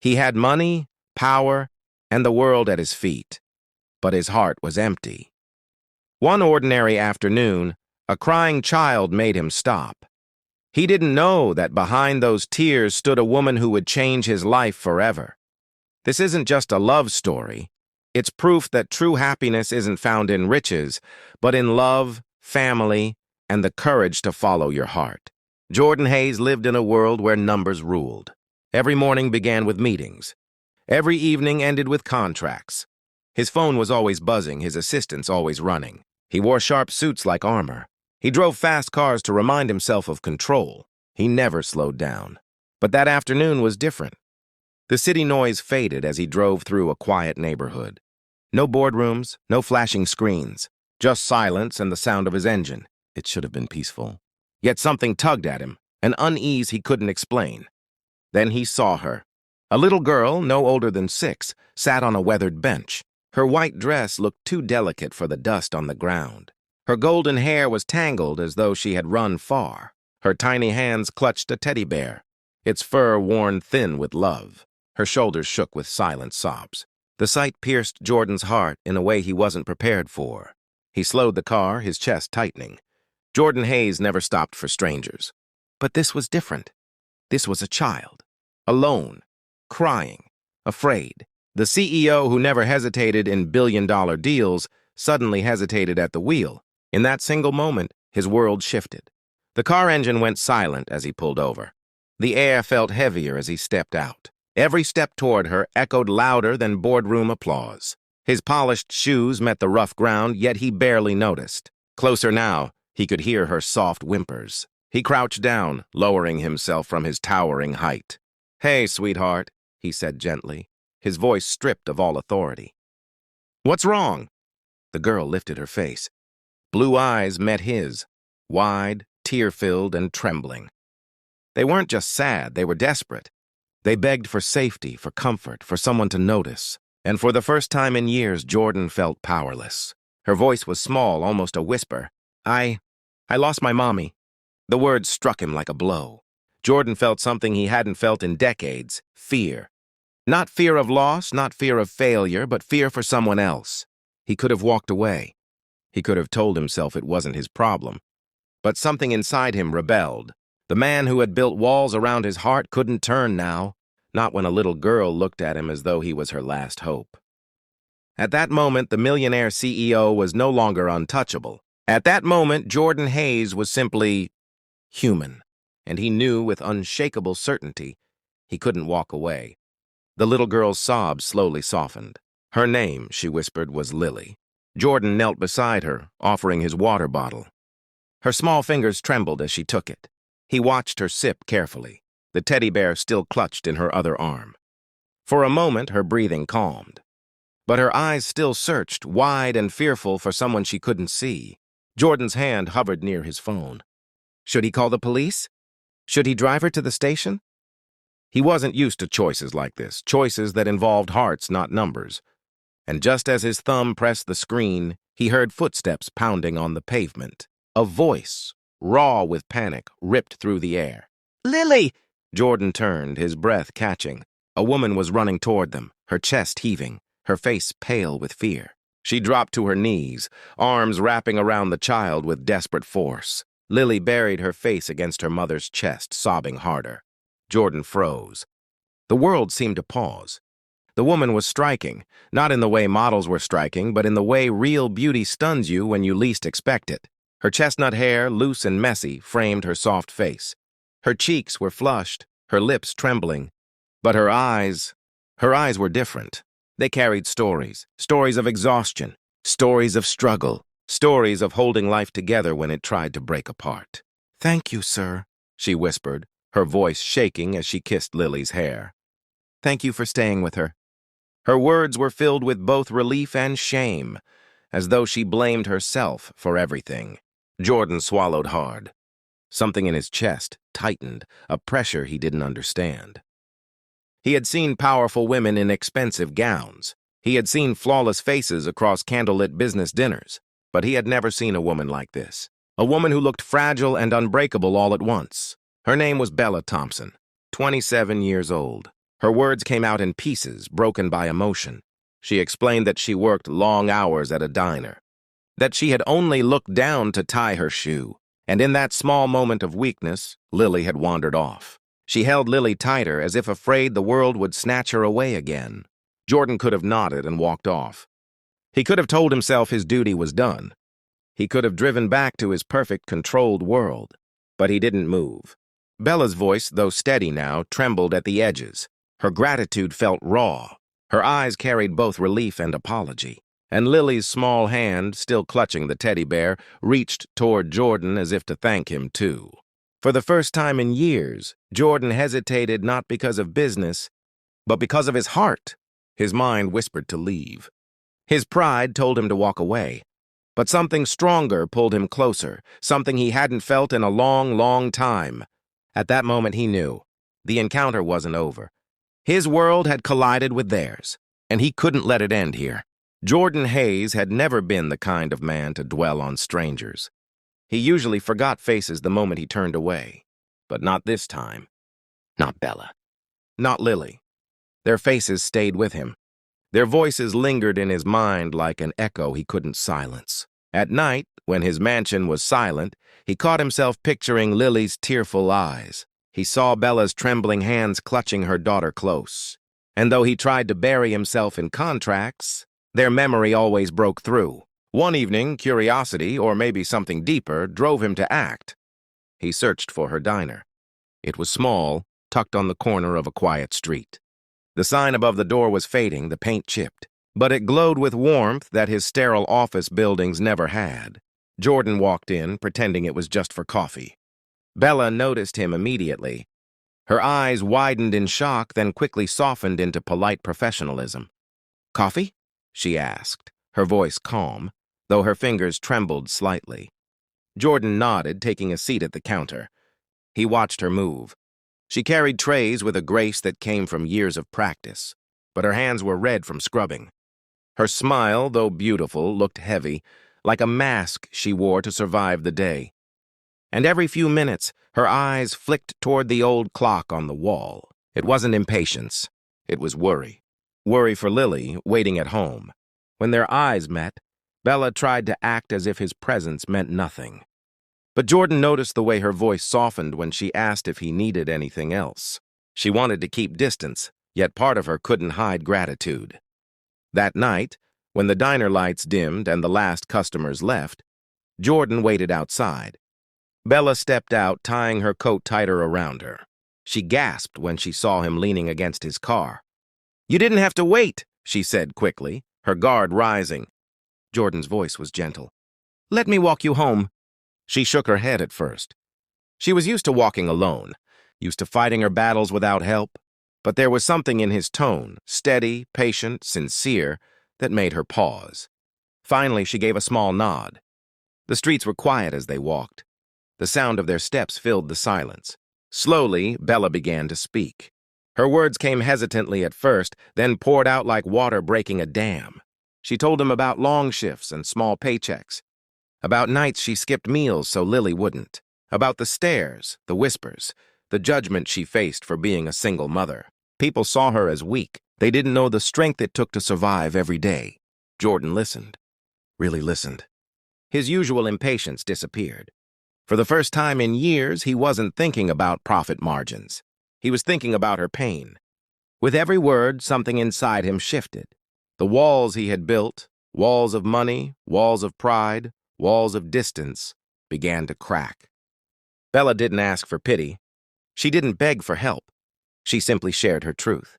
He had money, power, and the world at his feet, but his heart was empty. One ordinary afternoon, a crying child made him stop. He didn't know that behind those tears stood a woman who would change his life forever. This isn't just a love story. It's proof that true happiness isn't found in riches, but in love, family, and the courage to follow your heart. Jordan Hayes lived in a world where numbers ruled. Every morning began with meetings. Every evening ended with contracts. His phone was always buzzing, his assistants always running. He wore sharp suits like armor. He drove fast cars to remind himself of control. He never slowed down. But that afternoon was different. The city noise faded as he drove through a quiet neighborhood. No boardrooms, no flashing screens, just silence and the sound of his engine. It should have been peaceful. Yet something tugged at him, an unease he couldn't explain. Then he saw her. A little girl, no older than 6, sat on a weathered bench. Her white dress looked too delicate for the dust on the ground. Her golden hair was tangled as though she had run far. Her tiny hands clutched a teddy bear, its fur worn thin with love. Her shoulders shook with silent sobs. The sight pierced Jordan's heart in a way he wasn't prepared for. He slowed the car, his chest tightening. Jordan Hayes never stopped for strangers. But this was different. This was a child. Alone. Crying. Afraid. The CEO who never hesitated in billion-dollar deals suddenly hesitated at the wheel. In that single moment, his world shifted. The car engine went silent as he pulled over. The air felt heavier as he stepped out. Every step toward her echoed louder than boardroom applause. His polished shoes met the rough ground, yet he barely noticed. Closer now, he could hear her soft whimpers. He crouched down, lowering himself from his towering height. "Hey, sweetheart," he said gently, his voice stripped of all authority. "What's wrong?" The girl lifted her face. Blue eyes met his, wide, tear-filled, and trembling. They weren't just sad, they were desperate. They begged for safety, for comfort, for someone to notice. And for the first time in years, Jordan felt powerless. Her voice was small, almost a whisper. I lost my mommy." The words struck him like a blow. Jordan felt something he hadn't felt in decades, fear. Not fear of loss, not fear of failure, but fear for someone else. He could have walked away. He could have told himself it wasn't his problem. But something inside him rebelled. The man who had built walls around his heart couldn't turn now, not when a little girl looked at him as though he was her last hope. At that moment, the Millionaire CEO was no longer untouchable. At that moment, Jordan Hayes was simply human, and he knew with unshakable certainty he couldn't walk away. The little girl's sobs slowly softened. Her name, she whispered, was Lily. Jordan knelt beside her, offering his water bottle. Her small fingers trembled as she took it. He watched her sip carefully, the teddy bear still clutched in her other arm. For a moment, her breathing calmed. But her eyes still searched, wide and fearful, for someone she couldn't see. Jordan's hand hovered near his phone. Should he call the police? Should he drive her to the station? He wasn't used to choices like this, choices that involved hearts, not numbers. And just as his thumb pressed the screen, he heard footsteps pounding on the pavement. A voice, raw with panic, ripped through the air. "Lily!" Jordan turned, his breath catching. A woman was running toward them, her chest heaving, her face pale with fear. She dropped to her knees, arms wrapping around the child with desperate force. Lily buried her face against her mother's chest, sobbing harder. Jordan froze. The world seemed to pause. The woman was striking, not in the way models were striking, but in the way real beauty stuns you when you least expect it. Her chestnut hair, loose and messy, framed her soft face. Her cheeks were flushed, her lips trembling. But her eyes were different. They carried stories, stories of exhaustion, stories of struggle, stories of holding life together when it tried to break apart. "Thank you, sir," she whispered, her voice shaking as she kissed Lily's hair. "Thank you for staying with her." Her words were filled with both relief and shame, as though she blamed herself for everything. Jordan swallowed hard. Something in his chest tightened, a pressure he didn't understand. He had seen powerful women in expensive gowns. He had seen flawless faces across candlelit business dinners. But he had never seen a woman like this. A woman who looked fragile and unbreakable all at once. Her name was Bella Thompson, 27 years old. Her words came out in pieces, broken by emotion. She explained that she worked long hours at a diner, that she had only looked down to tie her shoe, and in that small moment of weakness, Lily had wandered off. She held Lily tighter as if afraid the world would snatch her away again. Jordan could have nodded and walked off. He could have told himself his duty was done. He could have driven back to his perfect, controlled world. But he didn't move. Bella's voice, though steady now, trembled at the edges. Her gratitude felt raw. Her eyes carried both relief and apology. And Lily's small hand, still clutching the teddy bear, reached toward Jordan as if to thank him too. For the first time in years, Jordan hesitated not because of business, but because of his heart. His mind whispered to leave. His pride told him to walk away. But something stronger pulled him closer, something he hadn't felt in a long, long time. At that moment he knew. The encounter wasn't over. His world had collided with theirs, and he couldn't let it end here. Jordan Hayes had never been the kind of man to dwell on strangers. He usually forgot faces the moment he turned away. But not this time. Not Bella. Not Lily. Their faces stayed with him. Their voices lingered in his mind like an echo he couldn't silence. At night, when his mansion was silent, he caught himself picturing Lily's tearful eyes. He saw Bella's trembling hands clutching her daughter close. And though he tried to bury himself in contracts, their memory always broke through. One evening, curiosity, or maybe something deeper, drove him to act. He searched for her diner. It was small, tucked on the corner of a quiet street. The sign above the door was fading, the paint chipped, but it glowed with warmth that his sterile office buildings never had. Jordan walked in, pretending it was just for coffee. Bella noticed him immediately. Her eyes widened in shock, then quickly softened into polite professionalism. "Coffee?" she asked, her voice calm, though her fingers trembled slightly. Jordan nodded, taking a seat at the counter. He watched her move. She carried trays with a grace that came from years of practice, but her hands were red from scrubbing. Her smile, though beautiful, looked heavy, like a mask she wore to survive the day. And every few minutes, her eyes flicked toward the old clock on the wall. It wasn't impatience. It was worry. Worry for Lily, waiting at home. When their eyes met, Bella tried to act as if his presence meant nothing. But Jordan noticed the way her voice softened when she asked if he needed anything else. She wanted to keep distance, yet part of her couldn't hide gratitude. That night, when the diner lights dimmed and the last customers left, Jordan waited outside. Bella stepped out, tying her coat tighter around her. She gasped when she saw him leaning against his car. "You didn't have to wait," she said quickly, her guard rising. Jordan's voice was gentle. "Let me walk you home." She shook her head at first. She was used to walking alone, used to fighting her battles without help, but there was something in his tone, steady, patient, sincere, that made her pause. Finally, she gave a small nod. The streets were quiet as they walked. The sound of their steps filled the silence. Slowly, Bella began to speak. Her words came hesitantly at first, then poured out like water breaking a dam. She told him about long shifts and small paychecks, about nights she skipped meals so Lily wouldn't, about the stares, the whispers, the judgment she faced for being a single mother. People saw her as weak. They didn't know the strength it took to survive every day. Jordan listened, really listened. His usual impatience disappeared. For the first time in years, he wasn't thinking about profit margins. He was thinking about her pain. With every word, something inside him shifted. The walls he had built, walls of money, walls of pride, walls of distance, began to crack. Bella didn't ask for pity. She didn't beg for help. She simply shared her truth.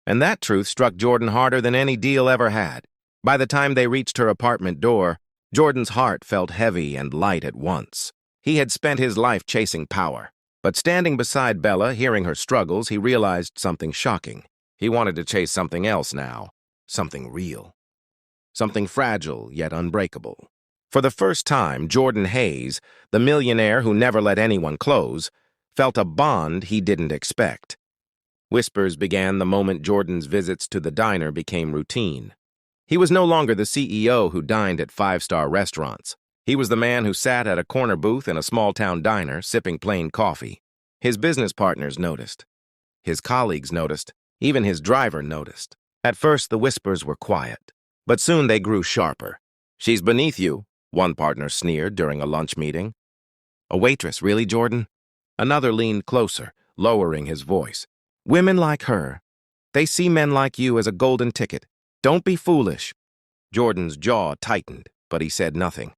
And that truth struck Jordan harder than any deal ever had. By the time they reached her apartment door, Jordan's heart felt heavy and light at once. He had spent his life chasing power. But standing beside Bella, hearing her struggles, he realized something shocking. He wanted to chase something else now. Something real. Something fragile yet unbreakable. For the first time, Jordan Hayes, the millionaire who never let anyone close, felt a bond he didn't expect. Whispers began the moment Jordan's visits to the diner became routine. He was no longer the CEO who dined at five-star restaurants. He was the man who sat at a corner booth in a small-town diner, sipping plain coffee. His business partners noticed. His colleagues noticed. Even his driver noticed. At first, the whispers were quiet, but soon they grew sharper. "She's beneath you," one partner sneered during a lunch meeting. "A waitress, really, Jordan?" Another leaned closer, lowering his voice. "Women like her, they see men like you as a golden ticket. Don't be foolish." Jordan's jaw tightened, but he said nothing.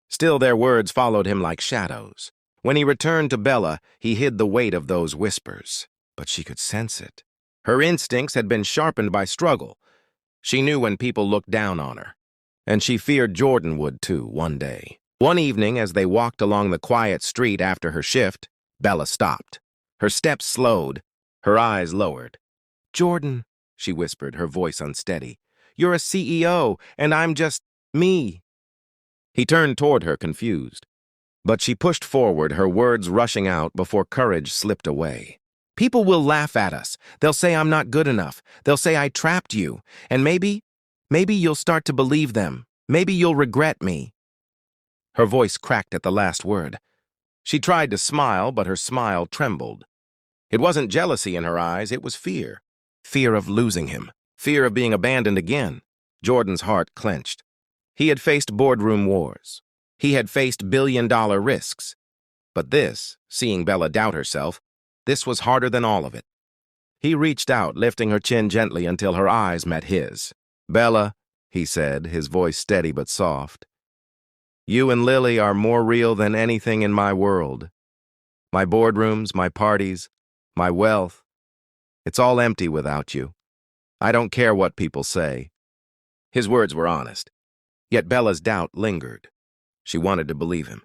Still, their words followed him like shadows. When he returned to Bella, he hid the weight of those whispers, but she could sense it. Her instincts had been sharpened by struggle. She knew when people looked down on her, and she feared Jordan would too one day. One evening, as they walked along the quiet street after her shift, Bella stopped. Her steps slowed, her eyes lowered. "Jordan," she whispered, her voice unsteady, "you're a CEO, and I'm just me." He turned toward her, confused. But she pushed forward, her words rushing out before courage slipped away. "People will laugh at us. They'll say I'm not good enough. They'll say I trapped you. And maybe you'll start to believe them. Maybe you'll regret me." Her voice cracked at the last word. She tried to smile, but her smile trembled. It wasn't jealousy in her eyes, it was fear. Fear of losing him. Fear of being abandoned again. Jordan's heart clenched. He had faced boardroom wars. He had faced billion-dollar risks. But this, seeing Bella doubt herself, this was harder than all of it. He reached out, lifting her chin gently until her eyes met his. "Bella," he said, his voice steady but soft, "you and Lily are more real than anything in my world. My boardrooms, my parties, my wealth, it's all empty without you. I don't care what people say." His words were honest. Yet Bella's doubt lingered. She wanted to believe him.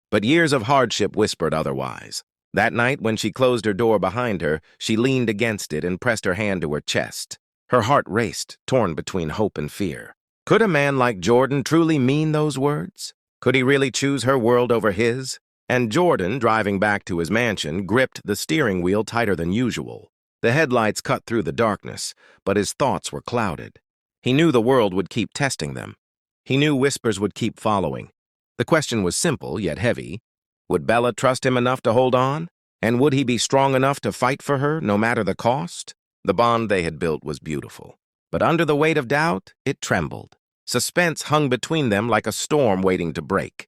But years of hardship whispered otherwise. That night, when she closed her door behind her, she leaned against it and pressed her hand to her chest. Her heart raced, torn between hope and fear. Could a man like Jordan truly mean those words? Could he really choose her world over his? And Jordan, driving back to his mansion, gripped the steering wheel tighter than usual. The headlights cut through the darkness, but his thoughts were clouded. He knew the world would keep testing them. He knew whispers would keep following. The question was simple, yet heavy. Would Bella trust him enough to hold on? And would he be strong enough to fight for her, no matter the cost? The bond they had built was beautiful. But under the weight of doubt, it trembled. Suspense hung between them like a storm waiting to break.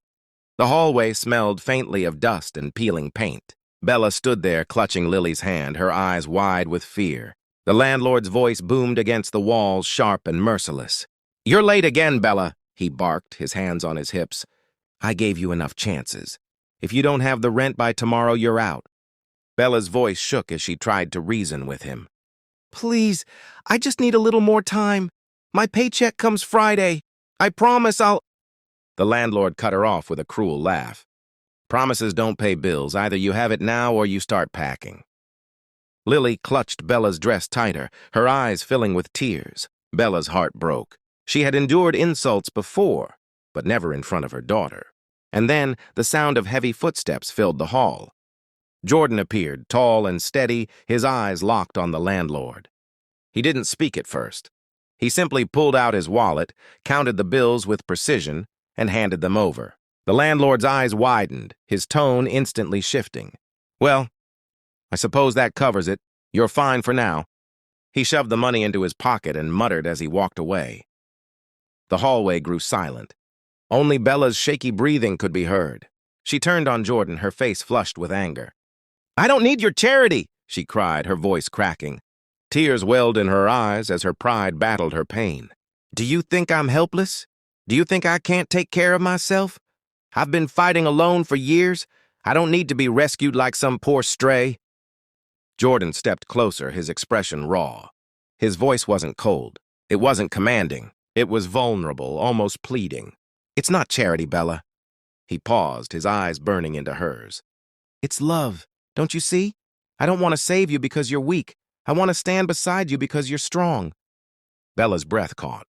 The hallway smelled faintly of dust and peeling paint. Bella stood there, clutching Lily's hand, her eyes wide with fear. The landlord's voice boomed against the walls, sharp and merciless. "You're late again, Bella," he barked, his hands on his hips. "I gave you enough chances. If you don't have the rent by tomorrow, you're out." Bella's voice shook as she tried to reason with him. "Please, I just need a little more time. My paycheck comes Friday. I promise I'll—" The landlord cut her off with a cruel laugh. "Promises don't pay bills. Either you have it now or you start packing." Lily clutched Bella's dress tighter, her eyes filling with tears. Bella's heart broke. She had endured insults before, but never in front of her daughter. And then the sound of heavy footsteps filled the hall. Jordan appeared, tall and steady, his eyes locked on the landlord. He didn't speak at first. He simply pulled out his wallet, counted the bills with precision, and handed them over. The landlord's eyes widened, his tone instantly shifting. "Well, I suppose that covers it. You're fine for now." He shoved the money into his pocket and muttered as he walked away. The hallway grew silent. Only Bella's shaky breathing could be heard. She turned on Jordan, her face flushed with anger. "I don't need your charity," she cried, her voice cracking. Tears welled in her eyes as her pride battled her pain. "Do you think I'm helpless? Do you think I can't take care of myself? I've been fighting alone for years. I don't need to be rescued like some poor stray." Jordan stepped closer, his expression raw. His voice wasn't cold. It wasn't commanding. It was vulnerable, almost pleading. "It's not charity, Bella." He paused, his eyes burning into hers. "It's love, don't you see? I don't want to save you because you're weak. I want to stand beside you because you're strong." Bella's breath caught.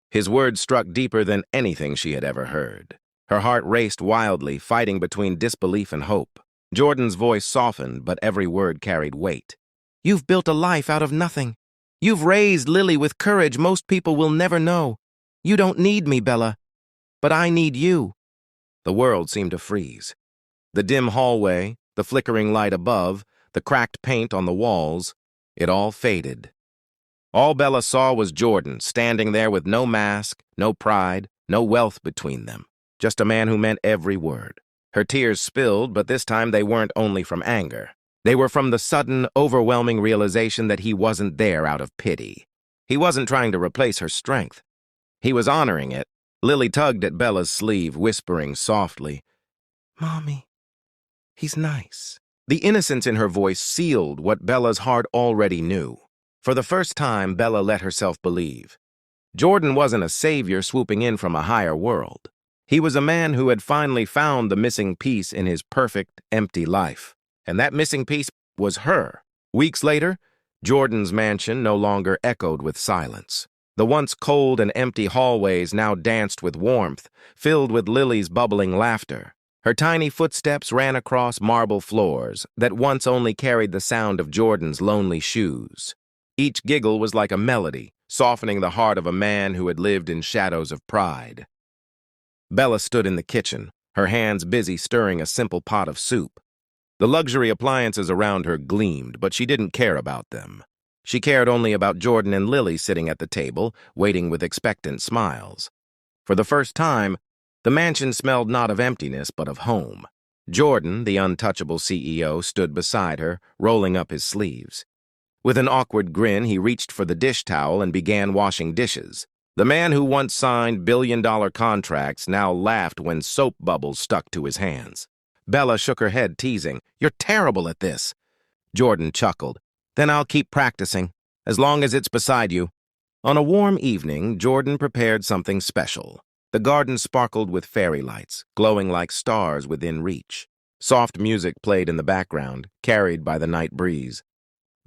His words struck deeper than anything she had ever heard. Her heart raced wildly, fighting between disbelief and hope. Jordan's voice softened, but every word carried weight. "You've built a life out of nothing. You've raised Lily with courage most people will never know. You don't need me, Bella, but I need you." The world seemed to freeze. The dim hallway, the flickering light above, the cracked paint on the walls, it all faded. All Bella saw was Jordan, standing there with no mask, no pride, no wealth between them. Just a man who meant every word. Her tears spilled, but this time they weren't only from anger. They were from the sudden, overwhelming realization that he wasn't there out of pity. He wasn't trying to replace her strength. He was honoring it. Lily tugged at Bella's sleeve, whispering softly, "Mommy, he's nice." The innocence in her voice sealed what Bella's heart already knew. For the first time, Bella let herself believe. Jordan wasn't a savior swooping in from a higher world. He was a man who had finally found the missing piece in his perfect, empty life. And that missing piece was her. Weeks later, Jordan's mansion no longer echoed with silence. The once cold and empty hallways now danced with warmth, filled with Lily's bubbling laughter. Her tiny footsteps ran across marble floors that once only carried the sound of Jordan's lonely shoes. Each giggle was like a melody, softening the heart of a man who had lived in shadows of pride. Bella stood in the kitchen, her hands busy stirring a simple pot of soup. The luxury appliances around her gleamed, but she didn't care about them. She cared only about Jordan and Lily sitting at the table, waiting with expectant smiles. For the first time, the mansion smelled not of emptiness, but of home. Jordan, the untouchable CEO, stood beside her, rolling up his sleeves. With an awkward grin, he reached for the dish towel and began washing dishes. The man who once signed billion-dollar contracts now laughed when soap bubbles stuck to his hands. Bella shook her head, teasing, "You're terrible at this." Jordan chuckled. "Then I'll keep practicing, as long as it's beside you." On a warm evening, Jordan prepared something special. The garden sparkled with fairy lights, glowing like stars within reach. Soft music played in the background, carried by the night breeze.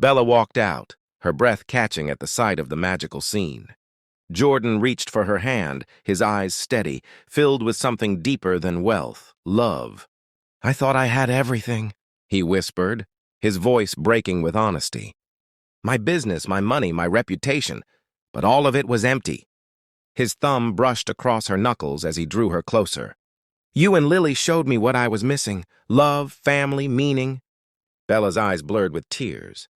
Bella walked out, her breath catching at the sight of the magical scene. Jordan reached for her hand, his eyes steady, filled with something deeper than wealth, love. "I thought I had everything," he whispered, his voice breaking with honesty. "My business, my money, my reputation, but all of it was empty." His thumb brushed across her knuckles as he drew her closer. "You and Lily showed me what I was missing: love, family, meaning." Bella's eyes blurred with tears.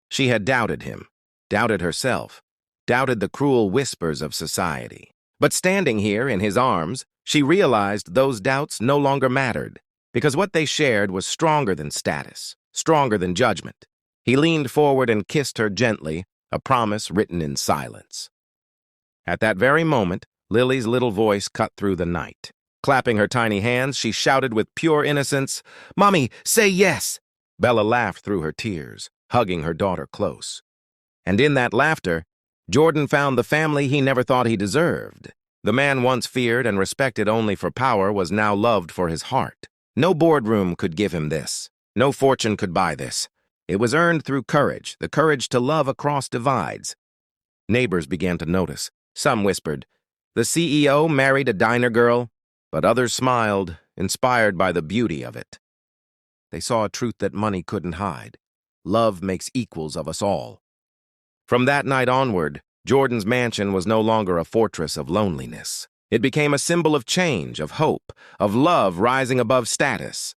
She had doubted him, doubted herself, doubted the cruel whispers of society. But standing here in his arms, she realized those doubts no longer mattered, because what they shared was stronger than status, stronger than judgment. He leaned forward and kissed her gently, a promise written in silence. At that very moment, Lily's little voice cut through the night. Clapping her tiny hands, she shouted with pure innocence, "Mommy, say yes!" Bella laughed through her tears, hugging her daughter close. And in that laughter, Jordan found the family he never thought he deserved. The man once feared and respected only for power was now loved for his heart. No boardroom could give him this. No fortune could buy this. It was earned through courage, the courage to love across divides. Neighbors began to notice. Some whispered, "The CEO married a diner girl," but others smiled, inspired by the beauty of it. They saw a truth that money couldn't hide. Love makes equals of us all. From that night onward, Jordan's mansion was no longer a fortress of loneliness. It became a symbol of change, of hope, of love rising above status.